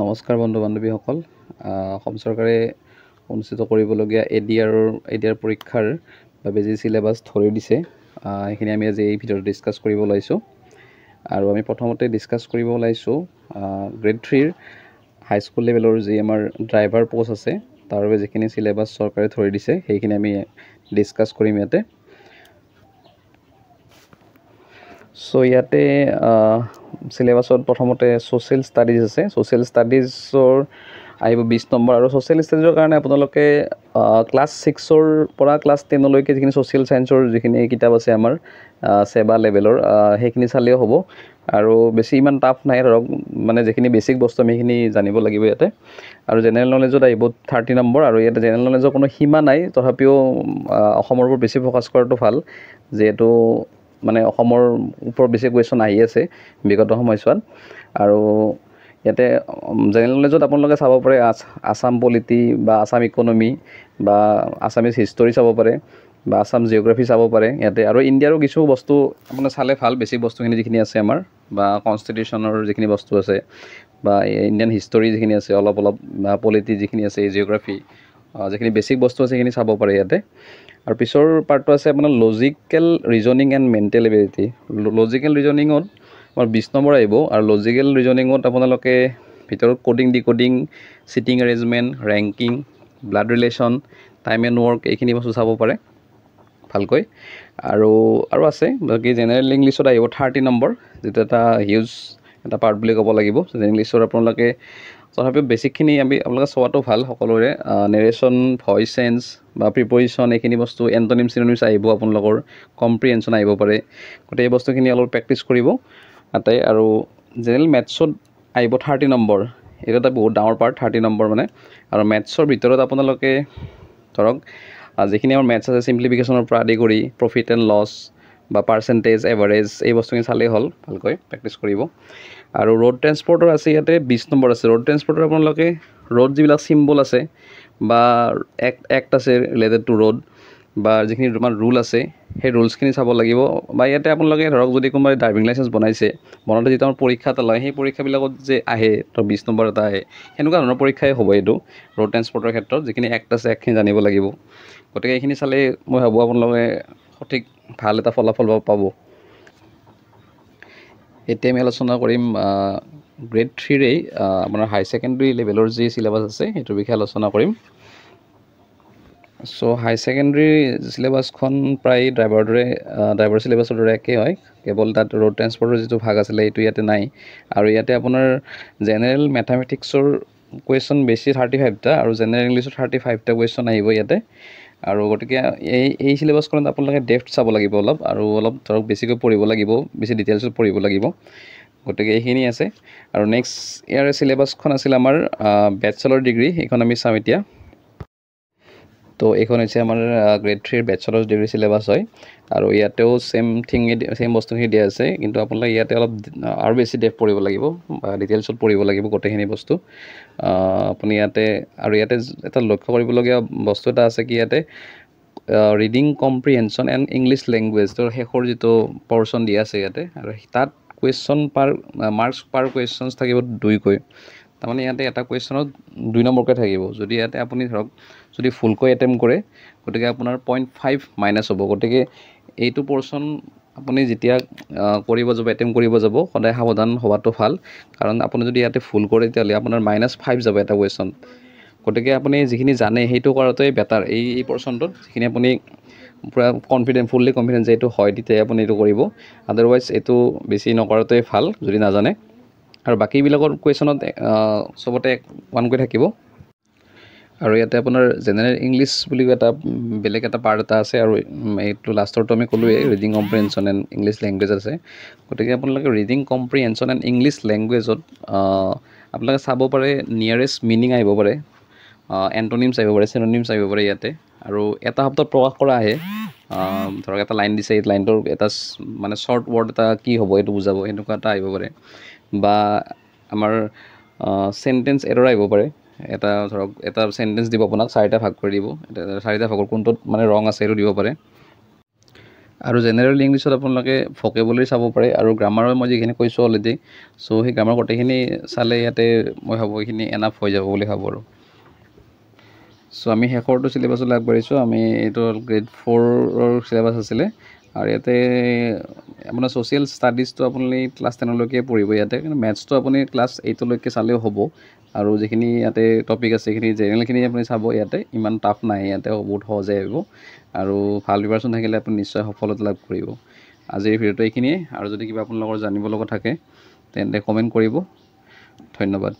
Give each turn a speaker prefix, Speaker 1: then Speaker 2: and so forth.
Speaker 1: নমস্কাৰ বন্ধু বান্ধৱীসকল অসম চৰকাৰে অনুষ্ঠিত কৰিবলগীয়া এডিআৰ পৰীক্ষাৰ বাবে যি সিলেবাস ধৰি দিছে সেইখিনি আমি আজি এই ভিডিঅ'ত ডিসকাস কৰিব ওলাইছোঁ আৰু আমি প্ৰথমতে ডিসকাস কৰিব ওলাইছোঁ গ্ৰেড 3 হাই স্কুল লেভেলৰ যি আমাৰ ড্ৰাইভাৰ পোষ্ট আছে তাৰ বাবে যিখিনি সিলেবাস চৰকাৰে ধৰি দিছে সেইখিনি আমি ডিসকাস কৰিম ইয়াতে সো ইয়াতে সিলেবাসত প্ৰথমতে সোশ্যাল স্টাডিজ আছে সোশ্যাল স্টাডিজৰ আহিব 20 নম্বৰ আৰু সোশ্যাল স্টাডিজৰ কাৰণে আপোনালোকে ক্লাস 6 ৰ পৰা ক্লাস 10 লৈকে যিখিনি সোশ্যাল সায়েন্সৰ যিখিনি কিতাপ আছে আমাৰ সেবা লেভেলৰ সেইখিনি চালেও হ'ব আৰু বেছি ইমান টাফ নাই ধৰক মানে যিখিনি বেসিক বস্তু আমি সেইখিনি জানিব লাগিব ইয়াতে আৰু জেনাৰেল নলেজত আহিব 30 নম্বৰ আৰু ইয়াতে জেনাৰেল নলেজৰ কোনো সীমা নাই তথাপিও অসমৰ ওপৰত বেছি ফোকাস কৰাটো ভাল যেটো মানে অসমৰ ওপৰত বেছি কোৱেশ্চন আহি আছে বিগত সময়ছোৱাত আৰু ইয়াতে জেনাৰেল নলেজত আপোনালোকে চাব পাৰে আসাম পলিটি বা আসাম ইকোনমি বা আসামিজ হিষ্টৰী চাব পাৰে বা আসাম জিওগ্ৰাফি চাব পাৰে ইয়াতে আৰু ইণ্ডিয়াৰো কিছু বস্তু আপোনাৰ চালে ভাল বেছি বস্তুখিনি যিখিনি আছে আমাৰ বা কনস্টিটিউচনৰ যিখিনি বস্তু আছে বা ইণ্ডিয়ান হিষ্টৰী যিখিনি আছে অলপ বা পলিটি যিখিনি আছে জিওগ্ৰাফি যিখিনি বেসিক বস্তু আছে সেইখিনি চাব পাৰে ইয়াতে আৰু পিছৰ পাৰ্টটো আছে আপোনাৰ logical reasoning and mental ability logical ৰিজনিঙত আমাৰ 20 নম্বৰ আহিব আৰু লজিক্যাল ৰিজনিঙত আপোনালোকে ভিতৰত coding decoding sitting arrangement ranking blood relation time and work এইখিনি বস্তু চাব পাৰে ভালকৈ আৰু আছে বাকি জেনাৰেল ইংলিছত আহিব 30 নম্বৰ যেটা এটা হিউজ এটা পাৰ্ট বুলি ক'ব লাগিব জেনাৰেল ইংলিছত আপোনালোকে তথাপিও বেসিকখিনি আপোনালোকে চোৱাটো ভাল সকলোৰে নেৰেশ্যন ভয়েস চেঞ্জ বা প্ৰিপজিশন এইখিনি বস্তু এন্টোনিম সিনোনিমছ আহিব আপোনালোকৰ কম্প্ৰিহেনশন আহিব পাৰে গটে এই বস্তুখিনি অলপ প্ৰেক্টিস কৰিব আটাই আৰু জেনাৰেল ম্যাথছত আহিব 30 নম্বৰ এটা বহুত ডাঙৰ পাৰ্ট 30 নম্বৰ মানে আৰু ম্যাথছৰ ভিতৰত আপোনালোকে ধৰক যিখিনি আমাৰ ম্যাথছ আছে সিম্পলিফিকেশনৰ পৰা আদি কৰি প্ৰফিট এণ্ড লছ বা পাৰ্সেন্টেজ এভাৰেজ এই বস্তুখিনি চালেই হ'ল ভালকৈ প্ৰেক্টিস কৰিব আৰু ৰোড ট্ৰান্সপৰ্টৰ আছে ইয়াতে 20 নম্বৰ আছে ৰোড ট্ৰান্সপৰ্টৰ আপোনালোকে ৰোড যিবিলাক সিম্বল আছে বা এক্ট আছে ৰিলেটেড টু ৰোড বা যিখিনি তোমাৰ ৰুল আছে সেই ৰুলছখিনি চাব লাগিব বা ইয়াতে আপোনালোকে ধৰক যদি কোনোবাই ড্ৰাইভিং লাইসেন্স বনাইছে বনাওঁতে যেতিয়া আমাৰ পৰীক্ষা এটা লয় সেই পৰীক্ষাবিলাকত যে আহে তো 20 নম্বৰ এটা আহে হেনেকুৱা ধৰণৰ পৰীক্ষাই হ'ব এইটো ৰোড ট্ৰান্সপৰ্টৰ ক্ষেত্ৰত যিখিনি এক্ট আছে এক্টখিনি জানিব লাগিব গতিকে এইখিনি চালে মই ভাবো আপোনালোকে সঠিক ভাল এটা ফলাফল পাব এতিয়া আমি আলোচনা কৰিম গ্ৰেড 3 ৰে আপোনাৰ হাই সেকেন্ডাৰী লেভেলৰ যি সিলেবাস আছে এটোৰ বিষয়ে আলোচনা কৰিম সো হাই সেকেন্ডাৰী সিলেবাসখন প্ৰায় ড্ৰাইভাৰ সিলেবাসৰ দৰে একে হয় কেৱল তাত ৰোড ট্ৰান্সপৰ্টৰ যেটো ভাগ আছিল এটো ইয়াতে নাই আৰু ইয়াতে আপোনাৰ জেনাৰেল ম্যাথমেটিক্সৰ কোৱেশ্চন বেছি 35 টা আৰু জেনাৰেল ইংলিশৰ 35 টা কোৱেশ্চন আহিব ইয়াতে আৰু গটিকে এই সিলেবাসখনত আপোনালোকে ডেপথ চাব লাগিব অলপ ধৰক বেছিকৈ পঢ়িব লাগিব বেছি ডিটেইলছত পঢ়িব লাগিব গটিকে এইখিনি আছে আৰু নেক্সট ইয়াৰ সিলেবাসখন আছিল আমাৰ ব্যাচেলৰ ডিগ্ৰী এখন আমি চাম এতিয়া তো এখন হৈছে আমাৰ গ্ৰেড 3 ব্যাচেলৰ ডিগ্ৰী সিলেবাস হয় আৰু ইয়াতেও সেম বস্তুখিনি দিয়া আছে কিন্তু আপোনালোকে ইয়াতে অলপ আৰু বেছি ডেপথ পঢ়িব লাগিব বা ডিটেইলছত পঢ়িব লাগিব গোটেইখিনি বস্তু আপুনি ইয়াতে এটা লক্ষ্য কৰিবলগীয়া বস্তু এটা আছে কি ইয়াতে ৰিডিং কম্প্ৰিহেনশন এণ্ড ইংলিছ ল্যাঙ্গুৱেজ তো হেখৰ যেটো পৰ্চন দিয়া আছে ইয়াতে আৰু তাত কোৱেশ্চন পাৰ মাৰ্কস পাৰ কোৱেশ্চনছ থাকিব 2 কৈ তাৰমানে ইয়াতে এটা কোৱেশ্চনত 2 নম্বৰকৈ থাকিব যদি ইয়াতে আপুনি ধৰক যদি ফুলকৈ এটেম্প কৰে গতিকে আপোনাৰ 0.5 মাইনাস হ'ব গতিকে এইটো পৰ্চন আপুনি যেতিয়া কৰিব যাব এটেম্প কৰিব যাব সদায় সাৱধান হোৱাটো ভাল কাৰণ আপুনি যদি ইয়াতে ফুল কৰে তেতিয়ালে আপোনাৰ -5 যাব এটা কোৱেশ্চন গতিকে আপুনি যিখিনি জানে হেতু কৰাটোই বেটাৰ এই পৰ্চনটোত যিখিনি আপুনি পুৰা ফুললি কনফিডেন্ট যে এটো হয় তেতিয়া আপুনি এটো কৰিব আদাৰৱাইজ এটো বেছি নকৰাটোই ভাল যদি নাজানে আৰু বাকি বিলাকৰ কোৱেশ্চনত সবতে 1 কৈ থাকিব আৰু ইয়াতে আপোনাৰ জেনাৰেল ইংলিশ বুলি এটা বেলেগ এটা পাৰ্ট এটা আছে আৰু এইটো লাষ্টৰটো আমি কলোৱে ৰিডিং কম্প্ৰিহেনশন এণ্ড ইংলিশ ল্যাঙ্গুৱেজ আছে গতিকে আপোনালোকে ৰিডিং কম্প্ৰিহেনশন এণ্ড ইংলিশ ল্যাঙ্গুৱেজত আপোনালোকে চাব পাৰে নিয়াৰেষ্ট মিনিং আহিব পাৰে এন্টোনিমছ আহিব পাৰে সিনোনিমছ আহিব পাৰে ইয়াতে আৰু এটা শব্দত প্ৰকাশ কৰা আহে ধৰক এটা লাইন দিছে এই লাইনটোৰ এটা মানে শৰ্ট ওয়াৰ্ড এটা কি হ'ব এটো বুজাব এনেকুৱা এটা আহিব পাৰে বা আমাৰ সেন্টেন্স এৰৰ আহিব পাৰে এটা ধৰক এটা সেন্টেন্স দিব আপোনাক 4টা ভাগ কৰি দিব 4টা ভাগৰ কোনটোত মানে ৰং আছে এটো দিব পাৰে আৰু জেনেৰেল ইংলিছত আপোনালোকে ভকেবুলাৰী চাব পাৰে আৰু গ্ৰামাৰৰ মই যিখিনি কৈছোঁ অলৰেডি চ' সেই গ্ৰামাৰ গোটেইখিনি চালে ইয়াতে মই ভাবোঁ এইখিনি এনাফ হৈ যাব বুলি ভাবোঁ আৰু চ' আমি শেষৰটো চিলেবাছলৈ আগবাঢ়িছোঁ আমি এইটো গ্ৰেড 4ৰ চিলেবাছ আছিলে আৰু ইয়াতে আপোনাৰ ছ'চিয়েল ষ্টাডিজটো আপুনি ক্লাছ 10লৈকে পঢ়িব ইয়াতে কিন্তু মেথছটো আপুনি ক্লাছ 8লৈকে চালেও হ'ব আৰু যিখিনি ইয়াতে টপিক আছে সেইখিনি জেনেৰেলখিনি আপুনি চাব ইয়াতে ইমান টাফ নাই ইয়াতে বহুত সহজে আহিব আৰু ভাল প্ৰিপাৰেশ্যন থাকিলে আপুনি নিশ্চয় সফলতা লাভ কৰিব আজিৰ ভিডিঅ'টো এইখিনিয়ে আৰু যদি কিবা আপোনালোকৰ জানিব লগা থাকে তেন্তে কমেণ্ট কৰিব ধন্যবাদ